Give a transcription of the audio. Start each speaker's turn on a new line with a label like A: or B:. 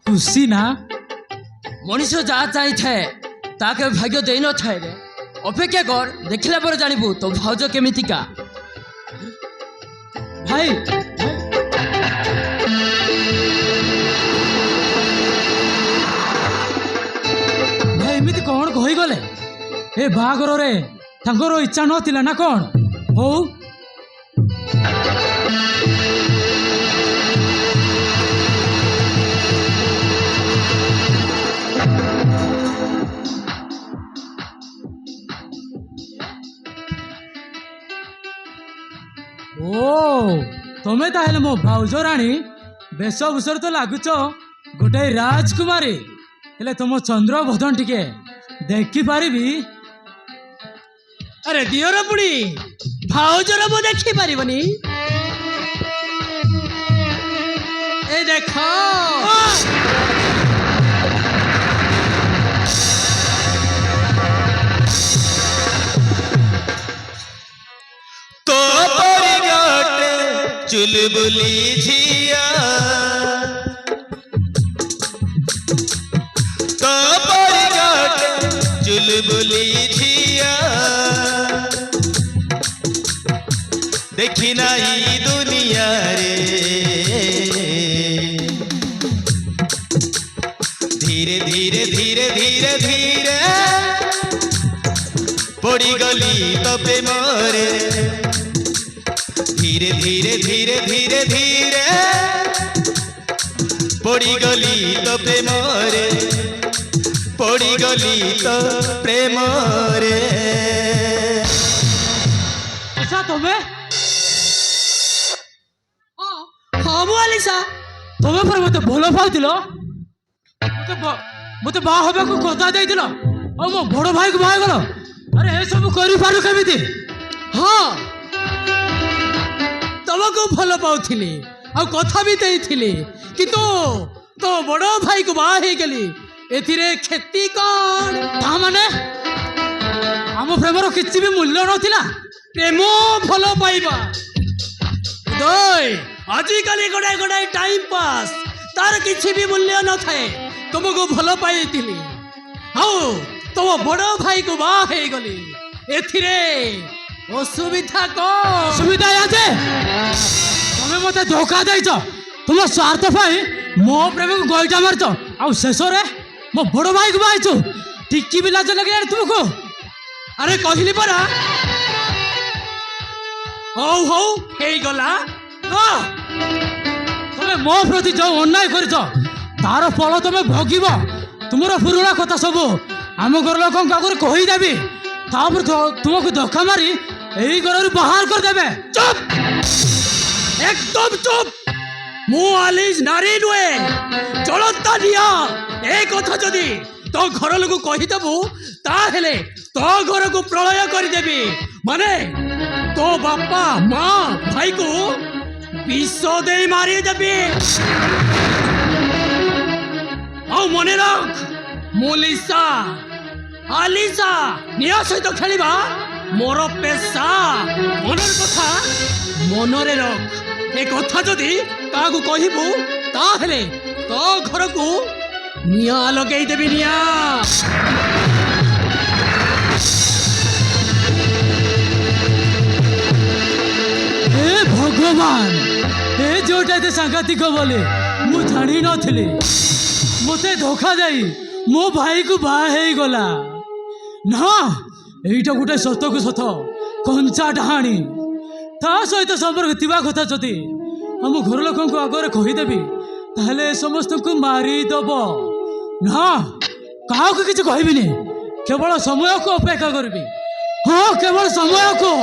A: खुशी ना मनीष जहाँ चाहिए ताके भाग्य दे न थाए रे अपेक्षा कर देखला पर जानबू तो भाउज केमितिका भाई भाई एमती कौन कहीगले ए बाहागर रे तांकर इच्छा नथिला ना कौन हो ओ तमें ताहले मो भाउज राणी बेशभूषण तो लगुच गोटे राजकुमारी हेले तुम चंद्र बदन टिके देखी पारिबी
B: अरे दियोर बुढ़ी भाउजर मु देखी पारिबनी ए देखो
C: तो परिगटे चुलबुली झिया तो परिगटे चुलबुली झिया देखी नहीं दुनिया रे धीरे धीरे धीरे धीरे धीरे पड़ी गली तो प्रेमरे धीरे धीरे धीरे धीरे धीरे पड़ी गली तो प्रेमरे पड़ी गली तो प्रेमरे
A: ऐसा तुम्हें
B: हाँ मु आलिसा
A: तुम्हें पर मत भल पाउल मत बा हवा को कथा दे मो बड़ भाई को बाहा गल अरे ये सब करू केमिति
B: हाँ तुमको भल पाउथिली आ कथा भी देइथिली किंतु तो बड़ भाई को बाहा हे गेली एथिरे खेती कौन
A: ता माने आम प्रेमर किसी भी मूल्य नथिला
B: प्रेम भल पाइबा दई आजिकल गोटाए गोटाए टाइम पास तार किसी भी मूल्य न थाए तुमको भल पाई आओ तुम बड़ भाई को बाहा हे गली एथिरे असुविधा कौन
A: सुविधा आजे तुम्हें मत धोखा देच तुम स्वार्थ पाई मो प्रेम को गोईटा मारच आ शेष मो बड़ भाई को बाहु टिकी भी लाज लगे तुमको
B: अरे कहली परा हौ हौ हे गला
A: तुम्हें मो प्रति जो अन्याय कर तार फल तुम्हें भोगब तुमर पुराणा कथा सब आम घर लोक आगे कहीदेवी तापर तुमको धक्का मारी यही घर बाहर करदे
B: चुप एकदम चुप मु आलिस नारी नुहे चलता निया ए कथा जदि तो घर लोक कहीदेबू ताहेले तो घर को प्रलय करदेवी माने तो बापा माँ भाई को विष दे मारी देवी आओ मने रख मुलिसा आलिसा निया सहित खेलिबा मोर पेशा मनर कथा मनरे रख ए कथा जदि कागु कहिबू ताहेले तो घर को निया लगेई देबी निया
A: हे भगवान हे जोटा सांघातिक बोले मु जानी नी मते धोखा दे मो भाई को बाहे गला ना एटा गोटे सत को सत कंचा डाणी ता सहित संपर्क थिबा कथा जदि हम घर लोक आगे कहीदेवी ताहले समस्त को मारिदेव ना क्या किसी कहबिनी केवल समय को अपेक्षा करी हाँ केवल समय को